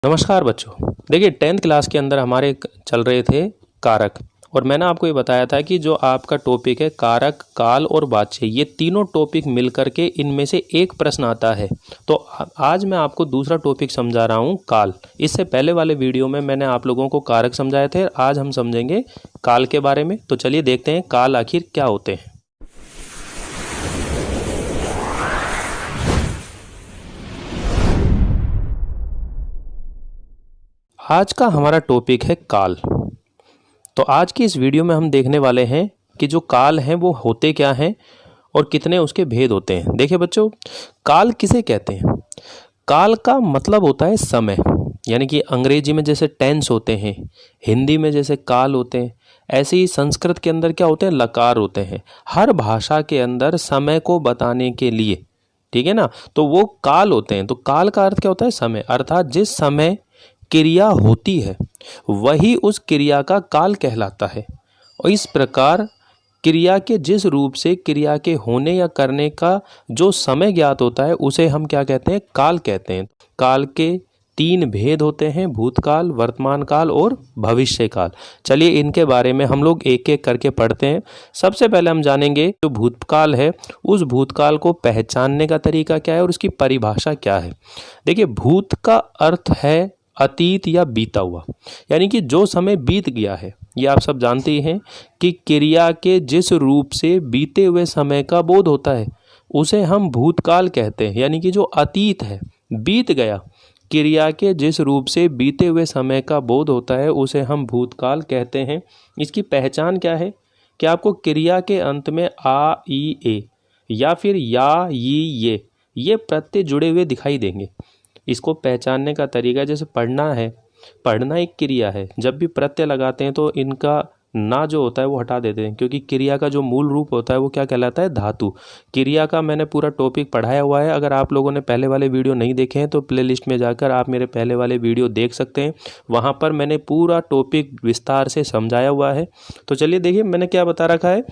नमस्कार बच्चों। देखिए 10th क्लास के अंदर हमारे चल रहे थे कारक और मैंने आपको ये बताया था कि जो आपका टॉपिक है कारक, काल और वाच्य, ये तीनों टॉपिक मिल करके इनमें से एक प्रश्न आता है। तो आज मैं आपको दूसरा टॉपिक समझा रहा हूँ काल। इससे पहले वाले वीडियो में मैंने आप लोगों को कारक समझाए थे, आज हम समझेंगे काल के बारे में। तो चलिए देखते हैं काल आखिर क्या होते हैं। आज का हमारा टॉपिक है काल। तो आज की इस वीडियो में हम देखने वाले हैं कि जो काल हैं वो होते क्या हैं और कितने उसके भेद होते हैं। देखिए बच्चों, काल किसे कहते हैं? काल का मतलब होता है समय, यानी कि अंग्रेजी में जैसे टेंस होते हैं, हिंदी में जैसे काल होते हैं, ऐसे ही संस्कृत के अंदर क्या होते हैं? लकार होते हैं। हर भाषा के अंदर समय को बताने के लिए, ठीक है ना, तो वो काल होते हैं। तो काल का अर्थ क्या होता है? समय, अर्थात जिस समय क्रिया होती है वही उस क्रिया का काल कहलाता है। और इस प्रकार क्रिया के जिस रूप से क्रिया के होने या करने का जो समय ज्ञात होता है उसे हम क्या कहते हैं? काल कहते हैं। काल के तीन भेद होते हैं, भूतकाल, वर्तमान काल और भविष्य काल। चलिए इनके बारे में हम लोग एक एक करके पढ़ते हैं। सबसे पहले हम जानेंगे जो भूतकाल है उस भूतकाल को पहचानने का तरीका क्या है और उसकी परिभाषा क्या है। देखिए, भूत का अर्थ है अतीत या बीता हुआ, यानी कि जो समय बीत गया है। ये आप सब जानते ही हैं कि क्रिया के जिस रूप से बीते हुए समय का बोध होता है उसे हम भूतकाल कहते हैं, यानी कि जो अतीत है, बीत गया, क्रिया के जिस रूप से बीते हुए समय का बोध होता है उसे हम भूतकाल कहते हैं। इसकी पहचान क्या है कि आपको क्रिया के अंत में आ, ई, ए या फिर या, ये प्रत्यय जुड़े हुए दिखाई देंगे। इसको पहचानने का तरीका, जैसे पढ़ना है, पढ़ना एक क्रिया है, जब भी प्रत्यय लगाते हैं तो इनका ना जो होता है वो हटा देते हैं, क्योंकि क्रिया का जो मूल रूप होता है वो क्या कहलाता है? धातु। क्रिया का मैंने पूरा टॉपिक पढ़ाया हुआ है। अगर आप लोगों ने पहले वाले वीडियो नहीं देखे हैं तो प्लेलिस्ट में जाकर आप मेरे पहले वाले वीडियो देख सकते हैं, वहाँ पर मैंने पूरा टॉपिक विस्तार से समझाया हुआ है। तो चलिए देखिए मैंने क्या बता रखा है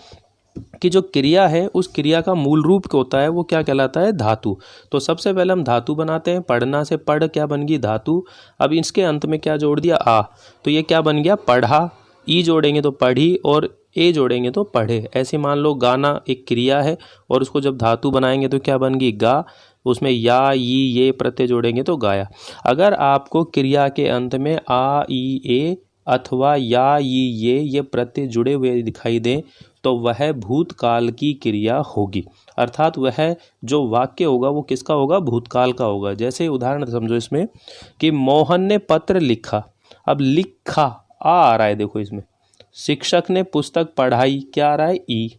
कि जो क्रिया है उस क्रिया का मूल रूप क्या होता है? वो क्या कहलाता है? धातु। तो सबसे पहले हम धातु बनाते हैं। पढ़ना से पढ़ क्या बन गई? धातु। अब इसके अंत में क्या जोड़ दिया? आ, तो ये क्या बन गया? पढ़ा। ई जोड़ेंगे तो पढ़ी और ए जोड़ेंगे तो पढ़े। ऐसे मान लो गाना एक क्रिया है और उसको जब धातु बनाएंगे तो क्या बन गई? गा। उसमें या, ई, ये प्रत्यय जोड़ेंगे तो गाया। अगर आपको क्रिया के अंत में आ, ई, ए अथवा या, ये प्रत्यय जुड़े हुए दिखाई दें तो वह भूतकाल की क्रिया होगी, अर्थात वह जो वाक्य होगा वो किसका होगा? भूतकाल का होगा। जैसे उदाहरण समझो इसमें कि मोहन ने पत्र लिखा। अब लिखा आ रहा है, देखो इसमें। शिक्षक ने पुस्तक पढ़ाई, क्या आ रहा है? ई।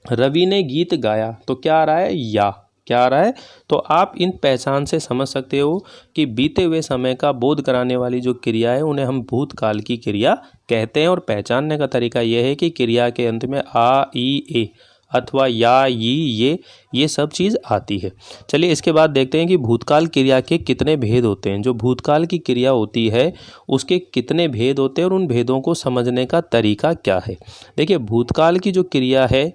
रवि ने गीत गाया, तो क्या आ रहा है? या। क्या आ रहा है? तो आप इन पहचान से समझ सकते हो कि बीते हुए समय का बोध कराने वाली जो क्रिया है उन्हें हम भूतकाल की क्रिया कहते हैं। और पहचानने का तरीका यह है कि क्रिया के अंत में आ, ई, ए अथवा या, ये सब चीज़ आती है। चलिए इसके बाद देखते हैं कि भूतकाल क्रिया के कितने भेद होते हैं। जो भूतकाल की क्रिया होती है उसके कितने भेद होते हैं और उन भेदों को समझने का तरीका क्या है। देखिए, भूतकाल की जो क्रिया है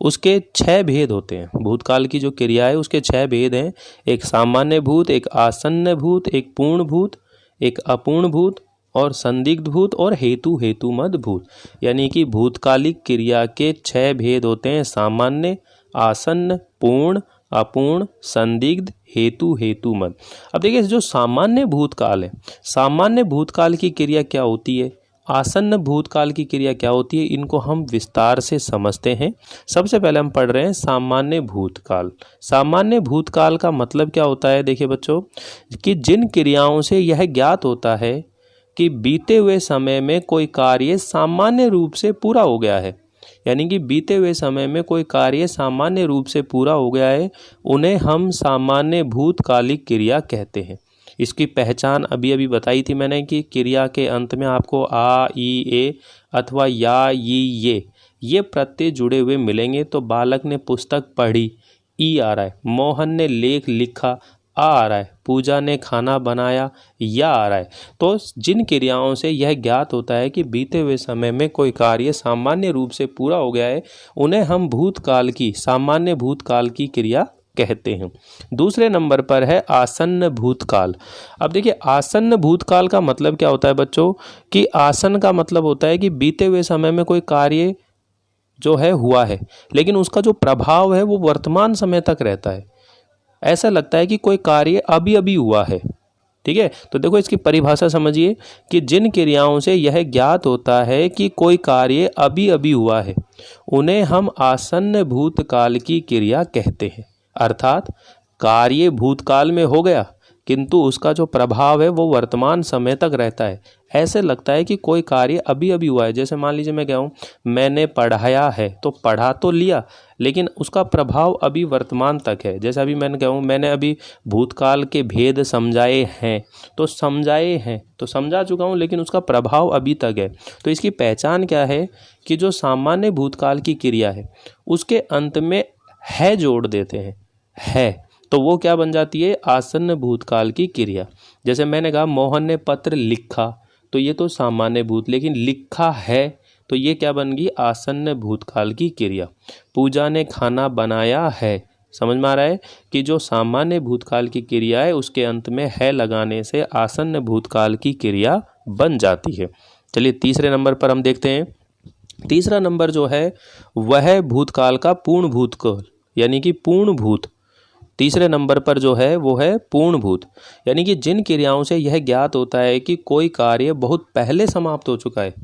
उसके 6 भेद होते हैं। भूतकाल की जो क्रिया है उसके 6 भेद हैं। एक सामान्य भूत, एक आसन्न भूत, एक पूर्ण भूत, एक अपूर्ण भूत और संदिग्ध भूत और हेतुमद भूत। यानी कि भूतकालिक क्रिया के 6 भेद होते हैं: सामान्य, आसन्न, पूर्ण, अपूर्ण, संदिग्ध, हेतुमद। अब देखिए, जो सामान्य भूतकाल है, सामान्य भूतकाल की क्रिया क्या होती है, आसन्न भूतकाल की क्रिया क्या होती है, इनको हम विस्तार से समझते हैं। सबसे पहले हम पढ़ रहे हैं सामान्य भूतकाल। सामान्य भूतकाल का मतलब क्या होता है? देखिए बच्चों, कि जिन क्रियाओं से यह ज्ञात होता है कि बीते हुए समय में कोई कार्य सामान्य रूप से पूरा हो गया है, यानी कि बीते हुए समय में कोई कार्य सामान्य रूप से पूरा हो गया है, उन्हें हम सामान्य भूतकालिक क्रिया कहते हैं। इसकी पहचान अभी बताई थी मैंने कि क्रिया के अंत में आपको आ, ई, ए अथवा या, ये प्रत्यय जुड़े हुए मिलेंगे। तो बालक ने पुस्तक पढ़ी, ई आ रहा है। मोहन ने लेख लिखा, आ रहा है। पूजा ने खाना बनाया, या आ रहा है। तो जिन क्रियाओं से यह ज्ञात होता है कि बीते हुए समय में कोई कार्य सामान्य रूप से पूरा हो गया है, उन्हें हम भूतकाल की, सामान्य भूतकाल की क्रिया कहते हैं। दूसरे नंबर पर है आसन्न भूतकाल। अब देखिए आसन्न भूतकाल का मतलब क्या होता है बच्चों, कि आसन का मतलब होता है कि बीते हुए समय में कोई कार्य जो है हुआ है, लेकिन उसका जो प्रभाव है वो वर्तमान समय तक रहता है। ऐसा लगता है कि कोई कार्य अभी अभी हुआ है। ठीक है, तो देखो इसकी परिभाषा समझिए कि जिन क्रियाओं से यह ज्ञात होता है कि कोई कार्य अभी अभी हुआ है उन्हें हम आसन्न भूतकाल की क्रिया कहते हैं। अर्थात कार्य भूतकाल में हो गया किंतु उसका जो प्रभाव है वो वर्तमान समय तक रहता है। ऐसे लगता है कि कोई कार्य अभी अभी हुआ है। जैसे मान लीजिए मैं कहूँ मैंने पढ़ाया है, तो पढ़ा तो लिया लेकिन उसका प्रभाव अभी वर्तमान तक है। जैसे अभी मैंने कहूँ मैंने अभी भूतकाल के भेद समझाए हैं, तो समझाए हैं तो समझा चुका हूँ लेकिन उसका प्रभाव अभी तक है। तो इसकी पहचान क्या है कि जो सामान्य भूतकाल की क्रिया है उसके अंत में है जोड़ देते हैं, है, तो वो क्या बन जाती है, आसन्न भूतकाल की क्रिया। जैसे मैंने कहा मोहन ने पत्र लिखा, तो ये तो सामान्य भूत, लेकिन लिखा है तो ये क्या बन गई, आसन्न भूतकाल की क्रिया। पूजा ने खाना बनाया है, समझ में आ रहा है कि जो सामान्य भूतकाल की क्रिया है उसके अंत में है लगाने से आसन्न भूतकाल की क्रिया बन जाती है। चलिए तीसरे नंबर पर हम देखते हैं। तीसरा नंबर जो है वह भूतकाल का पूर्ण भूतकाल यानी कि पूर्ण भूत। तीसरे नंबर पर जो है वो है पूर्ण भूत, यानी कि जिन क्रियाओं से यह ज्ञात होता है कि कोई कार्य बहुत पहले समाप्त हो चुका है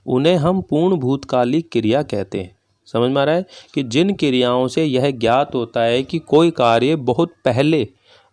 उन्हें हम पूर्ण भूतकालिक क्रिया कहते हैं। समझ में आ रहा है कि जिन क्रियाओं से यह ज्ञात होता है कि कोई कार्य बहुत पहले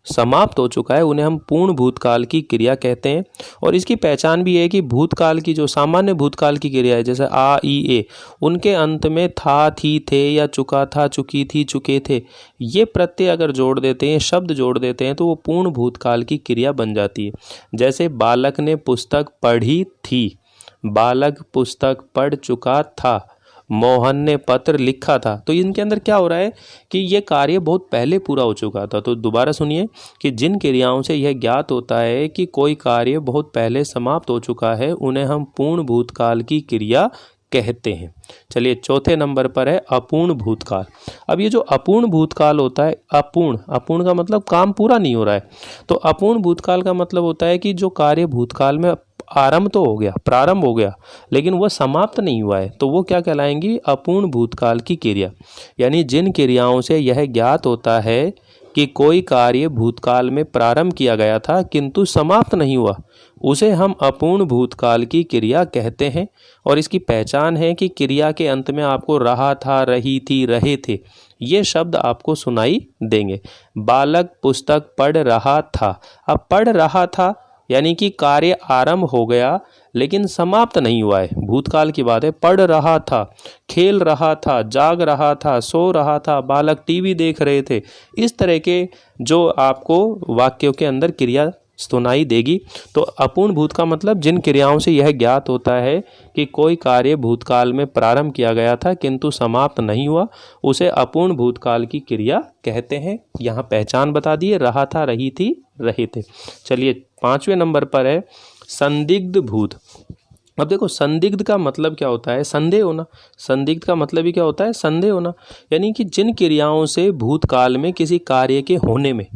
समाप्त हो चुका है उन्हें हम पूर्ण भूतकाल की क्रिया कहते हैं। और इसकी पहचान भी है कि भूतकाल की जो सामान्य भूतकाल की क्रिया है जैसे आ ई ए, उनके अंत में था थी थे या चुका था चुकी थी चुके थे, ये प्रत्यय अगर जोड़ देते हैं, शब्द जोड़ देते हैं, तो वो पूर्ण भूतकाल की क्रिया बन जाती है। जैसे बालक ने पुस्तक पढ़ी थी, बालक पुस्तक पढ़ चुका था, मोहन ने पत्र लिखा था। तो इनके अंदर क्या हो रहा है कि ये कार्य बहुत पहले पूरा हो चुका था। तो दोबारा सुनिए कि जिन क्रियाओं से यह ज्ञात होता है कि कोई कार्य बहुत पहले समाप्त हो चुका है उन्हें हम पूर्ण भूतकाल की क्रिया कहते हैं। चलिए चौथे नंबर पर है अपूर्ण भूतकाल। अब ये जो अपूर्ण भूतकाल होता है, अपूर्ण का मतलब काम पूरा नहीं हो रहा है, तो अपूर्ण भूतकाल का मतलब होता है कि जो कार्य भूतकाल में आरंभ तो हो गया, प्रारंभ हो गया, लेकिन वह समाप्त नहीं हुआ है, तो वो क्या कहलाएंगी, अपूर्ण भूतकाल की क्रिया। यानी जिन क्रियाओं से यह ज्ञात होता है कि कोई कार्य भूतकाल में प्रारंभ किया गया था किंतु समाप्त नहीं हुआ उसे हम अपूर्ण भूतकाल की क्रिया कहते हैं। और इसकी पहचान है कि क्रिया के अंत में आपको रहा था, रही थी, रहे थे, ये शब्द आपको सुनाई देंगे। बालक पुस्तक पढ़ रहा था, अब पढ़ रहा था यानी कि कार्य आरंभ हो गया लेकिन समाप्त नहीं हुआ है, भूतकाल की बात है। पढ़ रहा था, खेल रहा था, जाग रहा था, सो रहा था, बालक टीवी देख रहे थे, इस तरह के जो आपको वाक्यों के अंदर क्रिया सुनाई देगी। तो अपूर्ण भूत का मतलब जिन क्रियाओं से यह ज्ञात होता है कि कोई कार्य भूतकाल में प्रारंभ किया गया था किंतु समाप्त नहीं हुआ उसे अपूर्ण भूतकाल की क्रिया कहते हैं। यहाँ पहचान बता दिए, रहा था, रही थी, रहे थे। चलिए पांचवें नंबर पर है संदिग्ध भूत। अब देखो संदिग्ध का मतलब क्या होता है, संदेह होना। संदिग्ध का मतलब ही क्या होता है, संदेह होना। यानी कि जिन क्रियाओं से भूतकाल में किसी कार्य के होने में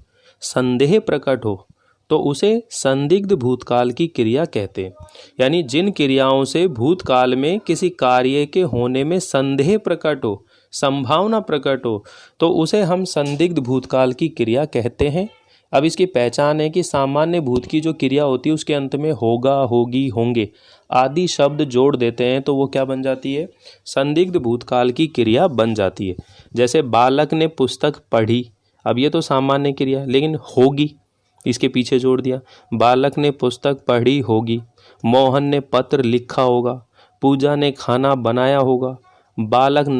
संदेह प्रकट हो तो उसे संदिग्ध भूतकाल की क्रिया कहते हैं। यानी जिन क्रियाओं से भूतकाल में किसी कार्य के होने में संदेह प्रकट हो, संभावना प्रकट हो, तो उसे हम संदिग्ध भूतकाल की क्रिया कहते हैं। अब इसकी पहचान है कि सामान्य भूत की जो क्रिया होती है उसके अंत में होगा, होगी, होंगे आदि शब्द जोड़ देते हैं तो वो क्या बन जाती है, संदिग्ध भूतकाल की क्रिया बन जाती है। जैसे बालक ने पुस्तक पढ़ी, अब ये तो सामान्य क्रिया, लेकिन होगी इसके पीछे जोड़ दिया, बालक ने पुस्तक पढ़ी होगी, मोहन ने पत्र लिखा होगा, पूजा ने खाना बनाया होगा, बालक ने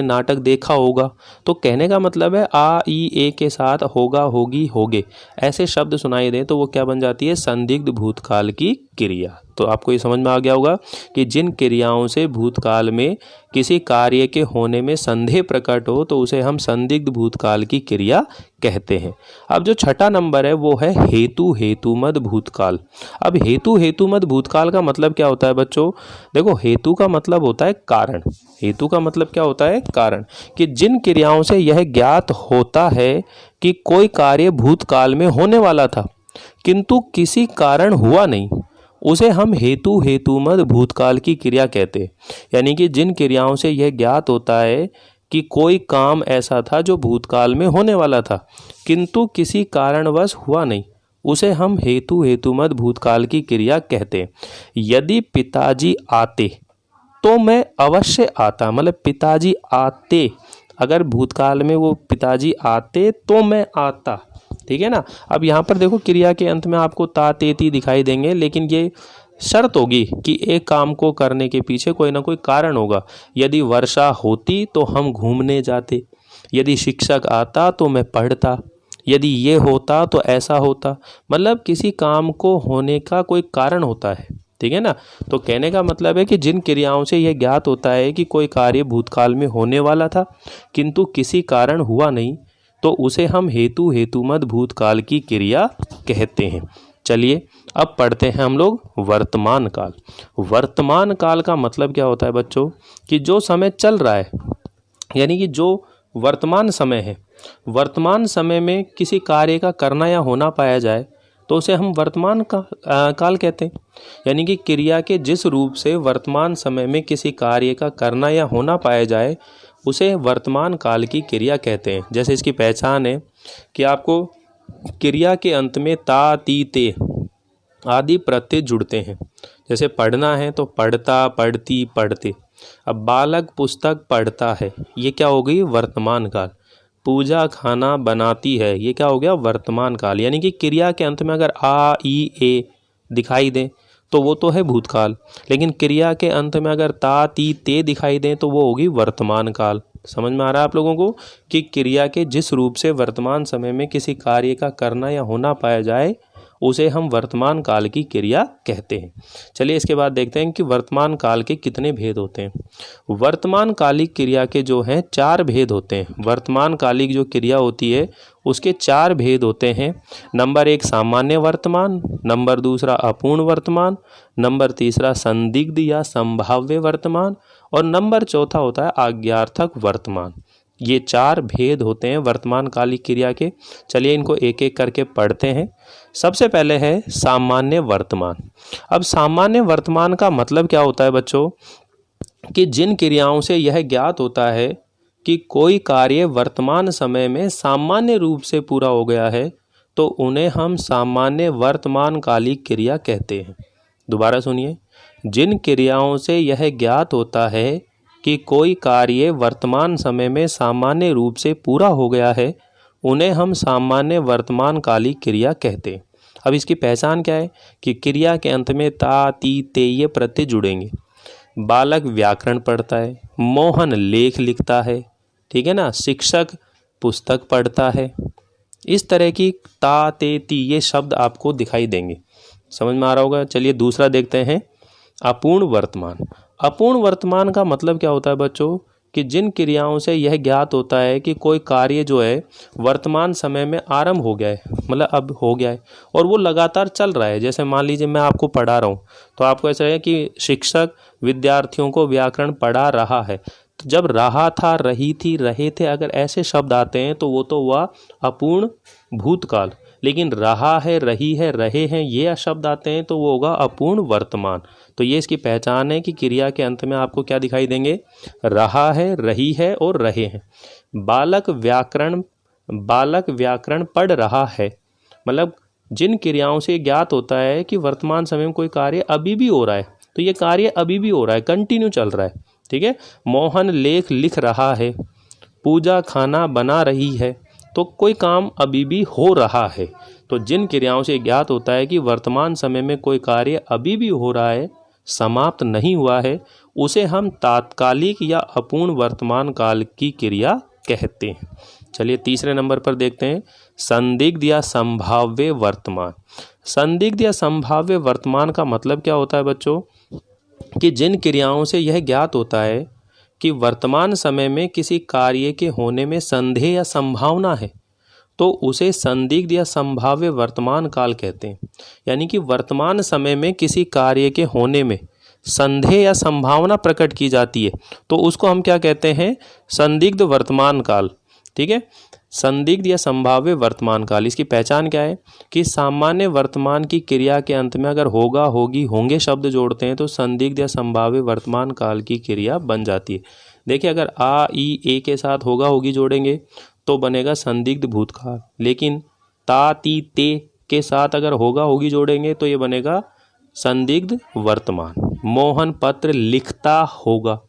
नाटक देखा होगा। तो कहने का मतलब है आ ई ए के साथ होगा, होगी, होगे ऐसे शब्द सुनाई दें तो वो क्या बन जाती है, संदिग्ध भूतकाल की क्रिया। तो आपको ये समझ में आ गया होगा कि जिन क्रियाओं से भूतकाल में किसी कार्य के होने में संदेह प्रकट हो तो उसे हम संदिग्ध भूतकाल की क्रिया कहते हैं। अब जो छठा नंबर है वो है हेतु हेतुमद भूतकाल। अब हेतु हेतुमद भूतकाल का मतलब क्या होता है बच्चों? देखो, हेतु का मतलब होता है कारण। हेतु का मतलब क्या होता है? कारण। कि जिन क्रियाओं से यह ज्ञात होता है कि कोई कार्य भूतकाल में होने वाला था किंतु किसी कारण हुआ नहीं, उसे हम हेतु हेतुमद भूतकाल की क्रिया कहते हैं। यानी कि जिन क्रियाओं से यह ज्ञात होता है कि कोई काम ऐसा था जो भूतकाल में होने वाला था किंतु किसी कारणवश हुआ नहीं, उसे हम हेतु हेतुमद भूतकाल की क्रिया कहते हैं। यदि पिताजी आते तो मैं अवश्य आता, मतलब पिताजी आते, अगर भूतकाल में वो पिताजी आते तो मैं आता, ठीक है ना। अब यहाँ पर देखो, क्रिया के अंत में आपको ता ते ती दिखाई देंगे, लेकिन ये शर्त होगी कि एक काम को करने के पीछे कोई ना कोई कारण होगा। यदि वर्षा होती तो हम घूमने जाते, यदि शिक्षक आता तो मैं पढ़ता, यदि ये होता तो ऐसा होता, मतलब किसी काम को होने का कोई कारण होता है, ठीक है ना। तो कहने का मतलब है कि जिन क्रियाओं से यह ज्ञात होता है कि कोई कार्य भूतकाल में होने वाला था किंतु किसी कारण हुआ नहीं, तो उसे हम हेतु हेतुमद भूतकाल की क्रिया कहते हैं। चलिए अब पढ़ते हैं हम लोग वर्तमान काल। वर्तमान काल का मतलब क्या होता है बच्चों? कि जो समय चल रहा है, यानी कि जो वर्तमान समय है, वर्तमान समय में किसी कार्य का करना या होना पाया जाए तो उसे हम वर्तमान काल कहते हैं। यानी कि क्रिया के जिस रूप से वर्तमान समय में किसी कार्य का करना या होना पाया जाए उसे वर्तमान काल की क्रिया कहते हैं। जैसे इसकी पहचान है कि आपको क्रिया के अंत में ता ती ते आदि प्रत्यय जुड़ते हैं। जैसे पढ़ना है तो पढ़ता पढ़ती पढ़ते। अब बालक पुस्तक पढ़ता है, ये क्या हो गई? वर्तमान काल। पूजा खाना बनाती है, ये क्या हो गया? वर्तमान काल। यानी कि क्रिया के अंत में अगर आ ई ए दिखाई दें तो वो तो है भूतकाल, लेकिन क्रिया के अंत में अगर ता ती ते दिखाई दें तो वो होगी वर्तमान काल। समझ में आ रहा है आप लोगों को कि क्रिया के जिस रूप से वर्तमान समय में किसी कार्य का करना या होना पाया जाए उसे हम वर्तमान काल की क्रिया कहते हैं। चलिए इसके बाद देखते हैं कि वर्तमान काल के कितने भेद होते हैं। वर्तमान कालिक क्रिया के जो हैं 4 भेद होते हैं। वर्तमान कालिक जो क्रिया होती है उसके 4 भेद होते हैं। नंबर 1 सामान्य वर्तमान, नंबर 2 अपूर्ण वर्तमान, नंबर 3 संदिग्ध या संभाव्य वर्तमान और नंबर 4 होता है आज्ञार्थक वर्तमान। ये 4 भेद होते हैं वर्तमान कालिक क्रिया के। चलिए इनको एक एक करके पढ़ते हैं। सबसे पहले है सामान्य वर्तमान। अब सामान्य वर्तमान का मतलब क्या होता है बच्चों? कि जिन क्रियाओं से यह ज्ञात होता है कि कोई कार्य वर्तमान समय में सामान्य रूप से पूरा हो गया है तो उन्हें हम सामान्य वर्तमान कालिक क्रिया कहते हैं। दोबारा सुनिए, जिन क्रियाओं से यह ज्ञात होता है कि कोई कार्य वर्तमान समय में सामान्य रूप से पूरा हो गया है उन्हें हम सामान्य वर्तमान कालिक क्रिया कहते हैं। अब इसकी पहचान क्या है? कि क्रिया के अंत में ता ती ते ये प्रत्यय जुड़ेंगे। बालक व्याकरण पढ़ता है, मोहन लेख लिखता है, ठीक है ना, शिक्षक पुस्तक पढ़ता है। इस तरह की ता ते ती ये शब्द आपको दिखाई देंगे। समझ में आ रहा होगा। चलिए दूसरा देखते हैं अपूर्ण वर्तमान। अपूर्ण वर्तमान का मतलब क्या होता है बच्चों? कि जिन क्रियाओं से यह ज्ञात होता है कि कोई कार्य जो है वर्तमान समय में आरंभ हो गया है, मतलब अब हो गया है और वो लगातार चल रहा है। जैसे मान लीजिए मैं आपको पढ़ा रहा हूँ तो आपको ऐसा है कि शिक्षक विद्यार्थियों को व्याकरण पढ़ा रहा है। तो जब रहा था, रही थी, रहे थे, अगर ऐसे शब्द आते हैं तो वो तो हुआ अपूर्ण भूतकाल। लेकिन रहा है, रही है, रहे हैं ये शब्द आते हैं तो वो होगा अपूर्ण वर्तमान। तो ये इसकी पहचान है कि क्रिया के अंत में आपको क्या दिखाई देंगे? रहा है, रही है और रहे हैं। बालक व्याकरण पढ़ रहा है, मतलब जिन क्रियाओं से ज्ञात होता है कि वर्तमान समय में कोई कार्य अभी भी हो रहा है तो ये कार्य अभी भी हो रहा है, कंटिन्यू चल रहा है, ठीक है। मोहन लेख लिख रहा है, पूजा खाना बना रही है, तो कोई काम अभी भी हो रहा है। तो जिन क्रियाओं से ज्ञात होता है कि वर्तमान समय में कोई कार्य अभी भी हो रहा है, समाप्त नहीं हुआ है, उसे हम तात्कालिक या अपूर्ण वर्तमान काल की क्रिया कहते हैं। चलिए तीसरे नंबर पर देखते हैं संदिग्ध या संभाव्य वर्तमान। संदिग्ध या संभाव्य वर्तमान का मतलब क्या होता है बच्चों, कि जिन क्रियाओं से यह ज्ञात होता है कि वर्तमान समय में किसी कार्य के होने में संदेह या संभावना है, तो उसे संदिग्ध या संभाव्य वर्तमान काल कहते हैं। यानी कि वर्तमान समय में किसी कार्य के होने में संदेह या संभावना प्रकट की जाती है तो उसको हम क्या कहते हैं, संदिग्ध वर्तमान काल। ठीक है, संदिग्ध या संभाव्य वर्तमान काल। इसकी पहचान क्या है कि सामान्य वर्तमान की क्रिया के अंत में अगर होगा, होगी, होंगे शब्द जोड़ते हैं तो संदिग्ध या संभाव्य वर्तमान काल की क्रिया बन जाती है। देखिए, अगर आ, ई, ए के साथ होगा, होगी जोड़ेंगे तो बनेगा संदिग्ध भूतकाल, लेकिन ता, ती, ते के साथ अगर होगा, होगी जोड़ेंगे तो ये बनेगा संदिग्ध वर्तमान। मोहन पत्र लिखता होगा,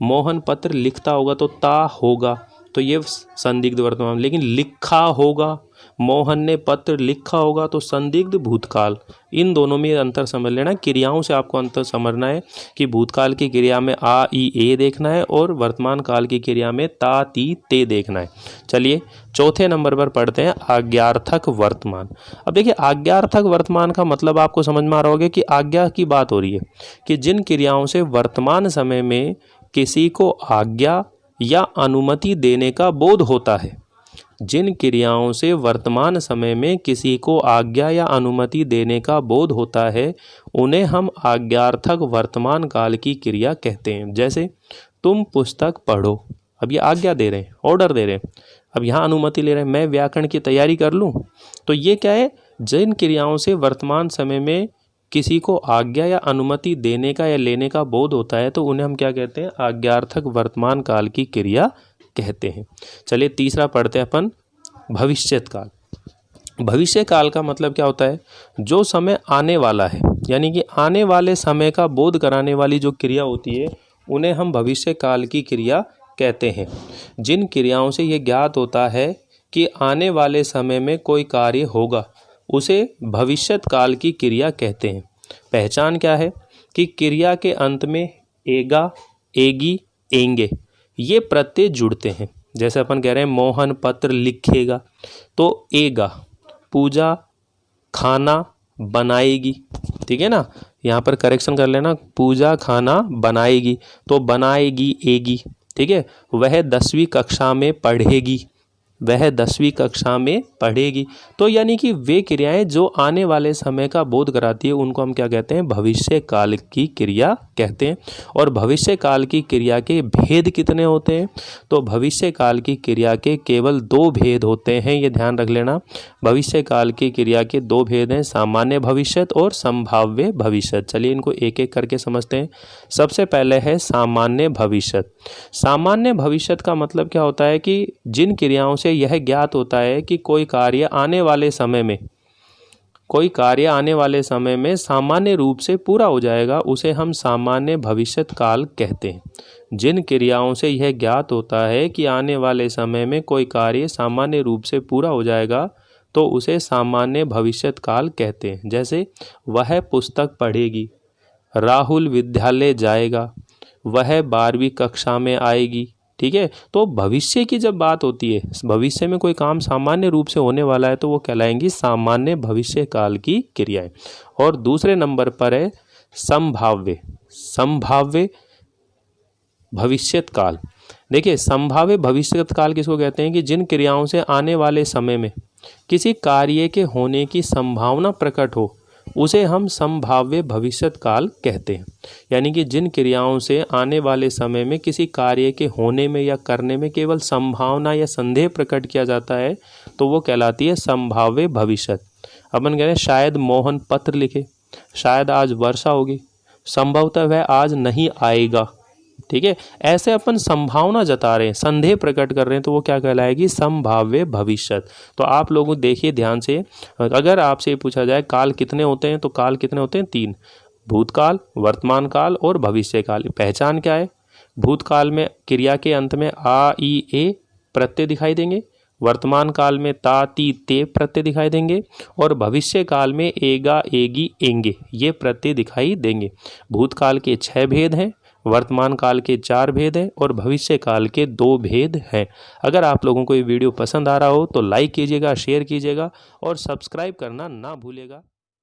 मोहन पत्र लिखता होगा तो ता होगा, तो ये संदिग्ध वर्तमान। लेकिन लिखा होगा, मोहन ने पत्र लिखा होगा तो संदिग्ध भूतकाल। इन दोनों में अंतर समझ लेना, क्रियाओं से आपको अंतर समझना है कि भूतकाल की क्रिया में आ, ई, ए देखना है और वर्तमान काल की क्रिया में ता, ती, ते देखना है। चलिए चौथे नंबर पर पढ़ते हैं आज्ञार्थक वर्तमान। अब देखिए, आज्ञार्थक वर्तमान का मतलब आपको समझ में आ रहा होगा कि आज्ञा की बात हो रही है कि जिन क्रियाओं से वर्तमान समय में किसी को आज्ञा या अनुमति देने का बोध होता है, जिन क्रियाओं से वर्तमान समय में किसी को आज्ञा या अनुमति देने का बोध होता है उन्हें हम आज्ञार्थक वर्तमान काल की क्रिया कहते हैं। जैसे तुम पुस्तक पढ़ो, अब ये आज्ञा दे रहे हैं, ऑर्डर दे रहे हैं, अब यहाँ अनुमति ले रहे हैं, मैं व्याकरण की तैयारी कर लूँ, तो ये क्या है, जिन क्रियाओं से वर्तमान समय में किसी को आज्ञा या अनुमति देने का या लेने का बोध होता है तो उन्हें हम क्या कहते हैं, आज्ञार्थक वर्तमान काल की क्रिया कहते हैं। चलिए तीसरा पढ़ते हैं अपन, भविष्यत काल। भविष्य काल का मतलब क्या होता है, जो समय आने वाला है, यानी कि आने वाले समय का बोध कराने वाली जो क्रिया होती है उन्हें हम भविष्य काल की क्रिया कहते हैं। जिन क्रियाओं से ये ज्ञात होता है कि आने वाले समय में कोई कार्य होगा उसे भविष्यत काल की क्रिया कहते हैं। पहचान क्या है कि क्रिया के अंत में एगा, एगी, एंगे ये प्रत्यय जुड़ते हैं। जैसे अपन कह रहे हैं मोहन पत्र लिखेगा तो एगा, पूजा खाना बनाएगी, ठीक है ना, यहाँ पर करेक्शन कर लेना, पूजा खाना बनाएगी तो बनाएगी एगी, ठीक है। वह 10वीं कक्षा में पढ़ेगी, वह 10वीं कक्षा में पढ़ेगी। तो यानी कि वे क्रियाएं जो आने वाले समय का बोध कराती है उनको हम क्या कहते हैं, भविष्य काल की क्रिया कहते हैं। और भविष्य काल की क्रिया के भेद कितने होते हैं, तो भविष्य काल की क्रिया के केवल 2 भेद होते हैं, ये ध्यान रख लेना। भविष्य काल की क्रिया के 2 भेद हैं, सामान्य भविष्यत और संभाव्य भविष्यत। चलिए इनको एक एक करके समझते हैं। सबसे पहले है सामान्य भविष्यत। सामान्य भविष्यत का मतलब क्या होता है कि जिन क्रियाओं से यह ज्ञात होता है कि कोई कार्य आने वाले समय में सामान्य रूप से पूरा हो जाएगा उसे हम सामान्य भविष्यत काल कहते हैं। जिन क्रियाओं से यह ज्ञात होता है कि आने वाले समय में कोई कार्य सामान्य रूप से पूरा हो जाएगा तो उसे सामान्य भविष्यत काल कहते हैं। जैसे वह पुस्तक पढ़ेगी, राहुल विद्यालय जाएगा, वह 12वीं कक्षा में आएगी, ठीक है। तो भविष्य की जब बात होती है, भविष्य में कोई काम सामान्य रूप से होने वाला है तो वो कहलाएंगी सामान्य भविष्य काल की क्रियाएं। और दूसरे नंबर पर है संभाव्य भविष्यत काल। देखिए संभाव्य भविष्यत काल किसको कहते हैं कि जिन क्रियाओं से आने वाले समय में किसी कार्य के होने की संभावना प्रकट हो उसे हम संभाव्य भविष्यत काल कहते हैं। यानी कि जिन क्रियाओं से आने वाले समय में किसी कार्य के होने में या करने में केवल संभावना या संदेह प्रकट किया जाता है तो वो कहलाती है संभाव्य भविष्यत। अपन कह रहे हैं शायद मोहन पत्र लिखे, शायद आज वर्षा होगी, संभवतः वह आज नहीं आएगा, ठीक है। ऐसे अपन संभावना जता रहे हैं, संदेह प्रकट कर रहे हैं तो वो क्या कहलाएगी, संभाव्य भविष्यत। तो आप लोग देखिए ध्यान से, अगर आपसे पूछा जाए काल कितने होते हैं तो काल कितने होते हैं, 3, भूतकाल, वर्तमान काल और भविष्य काल। पहचान क्या है, भूतकाल में क्रिया के अंत में आ, ई, ए प्रत्यय दिखाई देंगे, वर्तमान काल में ता, ती, ते प्रत्यय दिखाई देंगे और भविष्य काल में एगा, एगी, एंगे ये प्रत्यय दिखाई देंगे। भूतकाल के 6 भेद हैं, वर्तमान काल के 4 भेद हैं और भविष्य काल के 2 भेद हैं। अगर आप लोगों को ये वीडियो पसंद आ रहा हो तो लाइक कीजिएगा, शेयर कीजिएगा और सब्सक्राइब करना ना भूलिएगा।